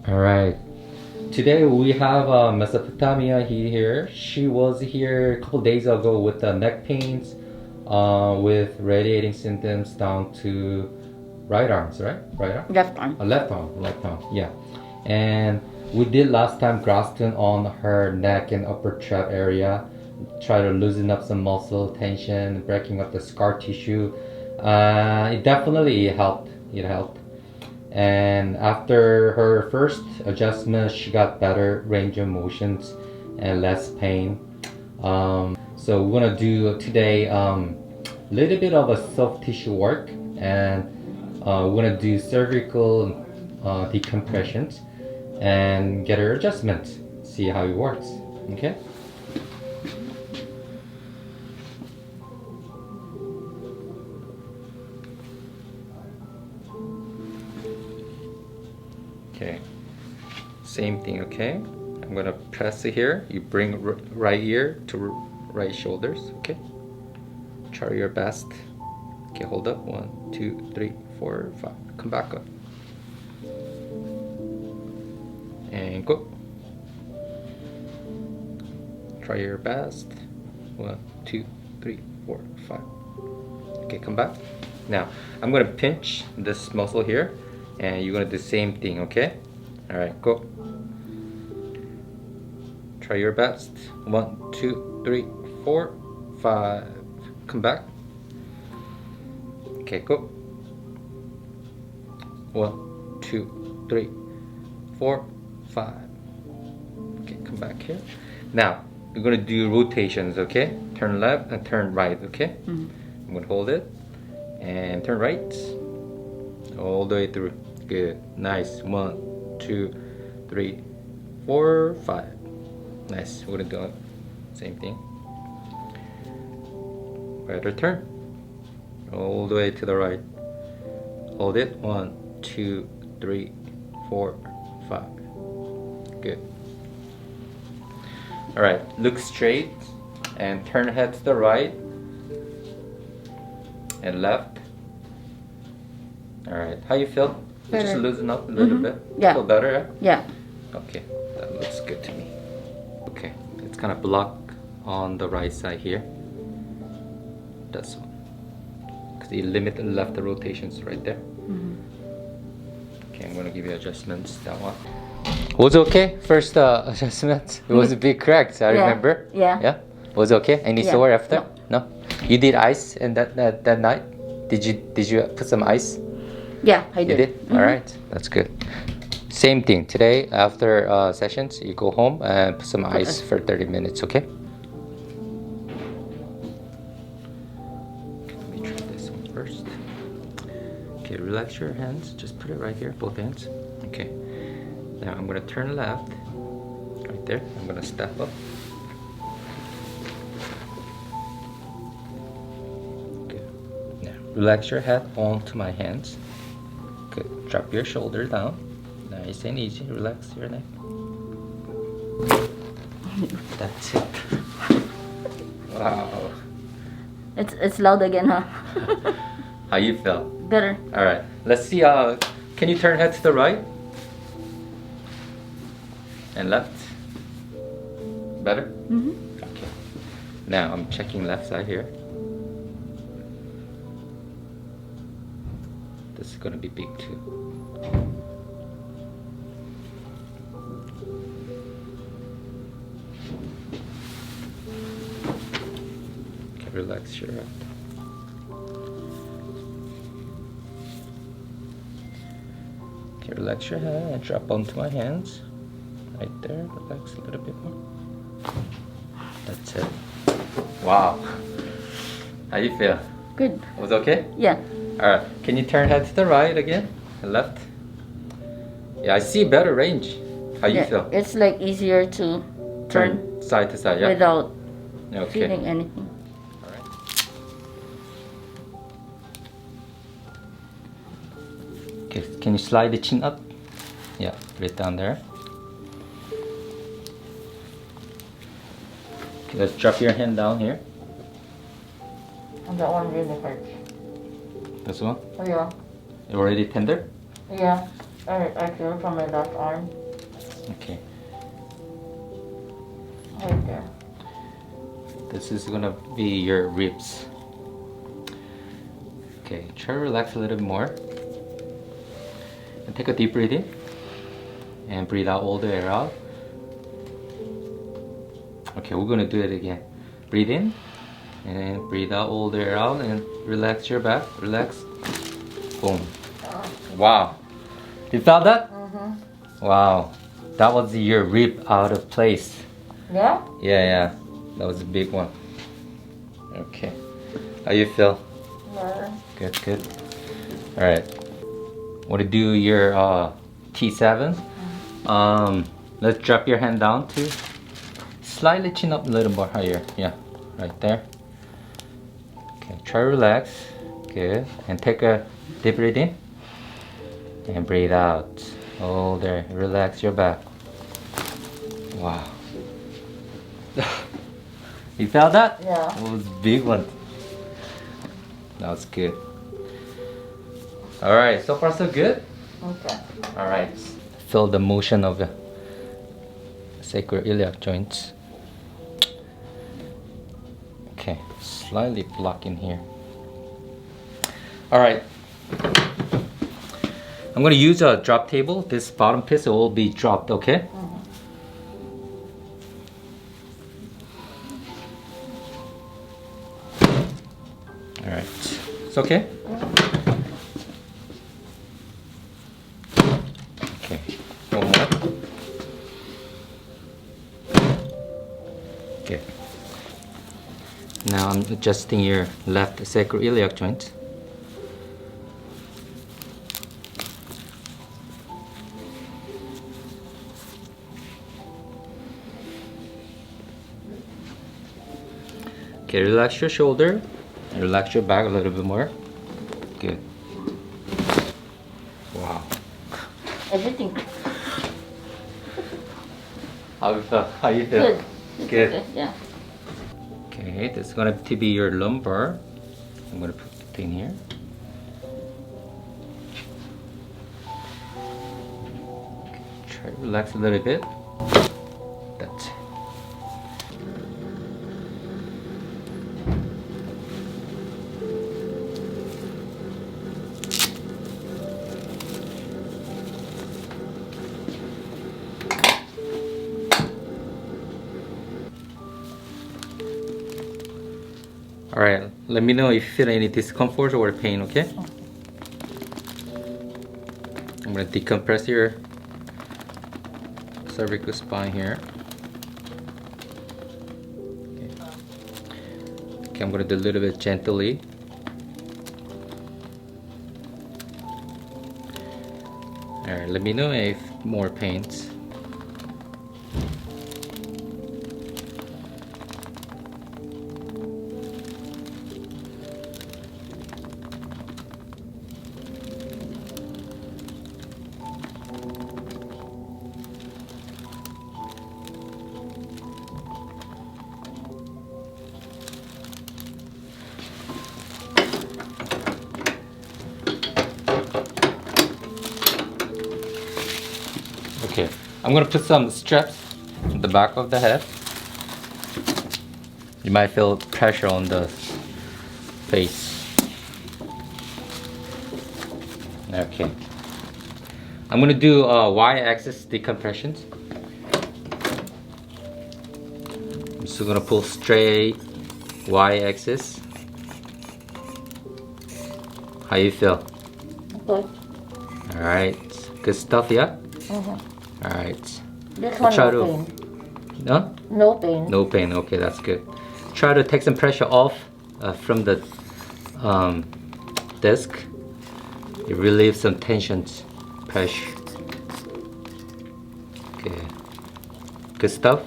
Alright, today we have Mesopotamia here. She was here a couple days ago with the neck pains, with radiating symptoms down to right arms, right? Right arm? Left arm. Left arm, yeah. And we did last time Graston on her neck and upper trap area. Try to loosen up some muscle tension, breaking up the scar tissue. It definitely helped. It helped. And after her first adjustment, she got better range of motions and less pain. So we're gonna do today little bit of a soft tissue work, and we're gonna do cervical decompressions and get her adjustment. See how it works. Okay. Okay, same thing, okay? I'm gonna press it here. You bring right ear to right shoulders, okay? Try your best. Okay, hold up. 1, 2, 3, 4, 5. Come back up. And go. Try your best. 1, 2, 3, 4, 5. Okay, come back. Now, I'm gonna pinch this muscle here, and you're gonna do the same thing, okay? All right, go. Try your best. 1, 2, 3, 4, 5. Come back. Okay, go. 1, 2, 3, 4, 5. Okay, come back here. Now, we're gonna do rotations, okay? Turn left and turn right, okay? I'm gonna hold it and turn right all the way through. Good, nice. 1, 2, 3, 4, 5. Nice. We're gonna do it. Same thing. Right or turn. All the way to the right. Hold it. 1, 2, 3, 4, 5. Good. All right. Look straight and turn head to the right and left. All right. How you feel? Better. Just loosen up a little bit. Yeah. Feel better? Yeah. Okay, that looks good to me. Okay, it's gonna block on the right side here. That's one. Because you limit the left rotations right there. Okay, I'm gonna give you adjustments. That one. Was it okay? First adjustment. It was a big crack. I remember. Yeah. Yeah. Was it okay? Any sore after? No. You did ice in that night. Did you put some ice? Yeah, I did. You did? All right, that's good. Same thing today. After sessions, you go home and put some ice for 30 minutes. Okay. Let me try this one first. Okay, relax your hands. Just put it right here, both hands. Okay. Now I'm gonna turn left. Right there. I'm gonna step up. Good. Now relax your head onto my hands. Good. Drop your shoulder down. Nice and easy. Relax your neck. That's it. Wow. It's loud again, huh? How you feel? Better. All right. Let's see. Can you turn head to the right and left? Better. Okay. Now I'm checking left side here. This is gonna be big too. Okay, relax your head. Okay, relax your head and drop onto my hands. Right there. Relax a little bit more. That's it. Wow. How you feel? Good. Was it okay? Yeah. Alright, can you turn head to the right again? And left? Yeah, I see better range. How you feel? It's like easier to turn side to side, yeah? without Okay. feeling anything. Alright. Okay, can you slide the chin up? Yeah, right down there. Okay, let's drop your hand down here. And that one really hurts. This one? Oh yeah. You already tender? Yeah. I feel from my left arm. Okay. Right there. This is gonna be your ribs. Okay, try to relax a little bit more. And take a deep breath in. And breathe out all the air out. Okay, we're gonna do it again. Breathe in. And breathe out all the air out. And relax your back. Relax. Boom. Wow. You felt that? Mm-hmm. Wow. That was your rib out of place. Yeah? Yeah. That was a big one. Okay. How you feel? Yeah. Good. Alright. Want to do your T7? Let's drop your hand down to slightly chin up a little more higher. Yeah, right there. Okay, try to relax. Good. And take a deep breath in. And breathe out. Oh, there. Relax your back. Wow. You felt that? Yeah. It was a big one. That was good. Alright, so far so good? Okay. Alright. Feel the motion of the sacroiliac joints. Okay, slightly blocking here. Alright. I'm gonna use a drop table. This bottom piece will be dropped, okay? Alright. It's okay? Okay. One more. Okay. Now I'm adjusting your left sacroiliac joint. Okay, relax your shoulder. Relax your back a little bit more. Good. Wow. Everything. How you feel? How you feel? Good. Good. Okay, yeah. Okay, this is gonna to be your lumbar. I'm gonna put it in here. Okay, try to relax a little bit. That's it. Alright, let me know if you feel any discomfort or pain, okay? I'm gonna decompress your cervical spine here. Okay, I'm gonna do a little bit gently. Alright, let me know if more pains. Okay, I'm gonna put some straps on the back of the head. You might feel pressure on the face. Okay. I'm gonna do y-axis decompressions. I'm just gonna pull straight y-axis. How you feel? Good. Alright, good stuff, yeah? Mm-hmm. Alright. This one Try no to- pain. No? No pain. No pain, okay, that's good. Try to take some pressure off from the disc. You relieve some tensions, pressure. Okay. Good stuff?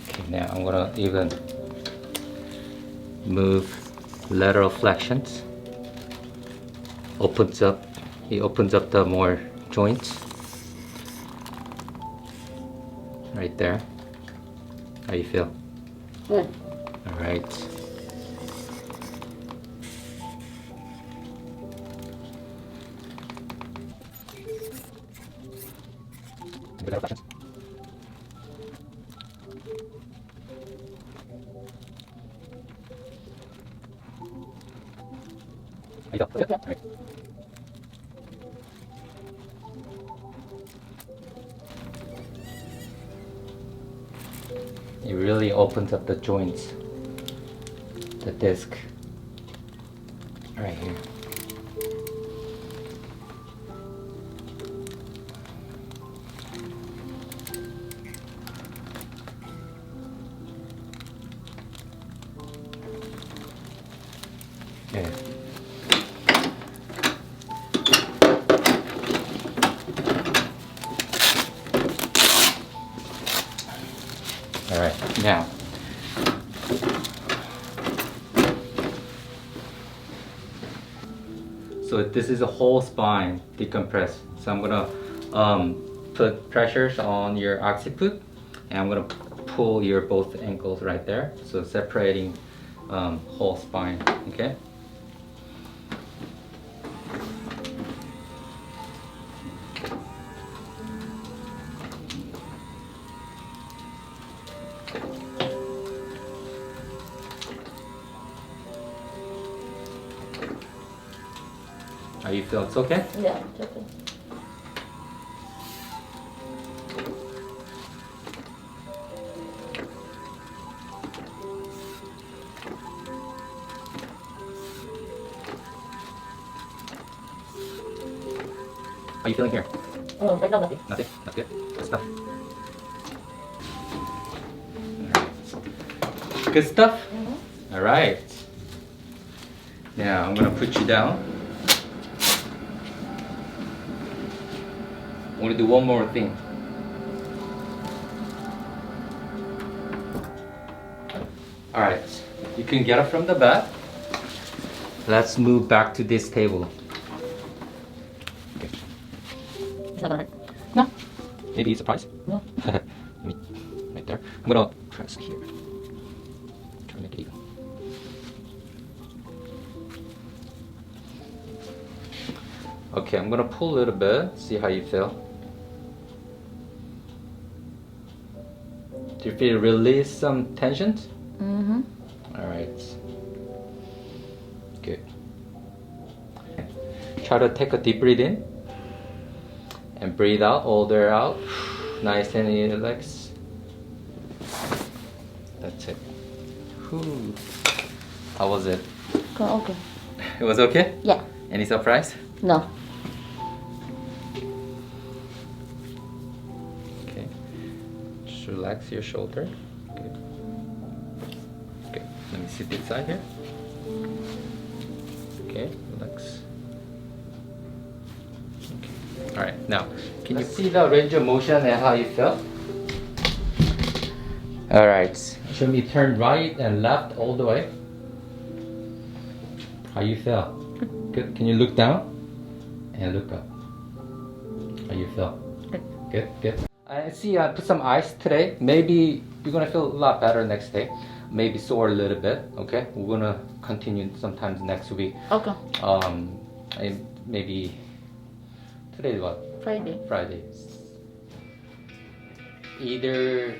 Okay, now I'm gonna even move lateral flexions. He opens up the more joints. Right there. How you feel? Good. Alright. you feel? Okay. Alright. It really opens up the joints, the disc, right here. Yeah. All right, now so this is a whole spine decompress. So I'm gonna put pressures on your occiput, and I'm gonna pull your both ankles right there. So separating whole spine. Okay. How you feel? It's okay? Yeah, it's okay. How you feeling here? Right now, nothing. Nothing? That's good. Good stuff. Alright. Good stuff? Mm-hmm. Alright. Now I'm gonna put you down. I'm gonna do one more thing. Alright. You can get up from the bed. Let's move back to this table. It's not gonna hurt. No. Maybe a surprise? No. Right there. I'm gonna press here. Try to make it even. Okay, I'm gonna pull a little bit, see how you feel. Do you feel release some tensions? Mm-hmm. Alright. Good. Try to take a deep breath in. And breathe out, all the way out. Nice and relax. That's it. Whew. How was it? Okay. It was okay? Yeah. Any surprise? No. Okay. Just relax your shoulder. Good. Okay. Let me sit this side here. Okay. Relax. Okay. All right. Now, can you see the range of motion and how you feel? All right. Show me turn right and left all the way. How you feel? Good. Can you look down and look up? How you feel? Good. Good. Good. I see. I put some ice today. Maybe you're gonna feel a lot better next day. Maybe sore a little bit. Okay. We're gonna continue sometimes next week. Okay. And maybe today is what? Friday. Friday. Either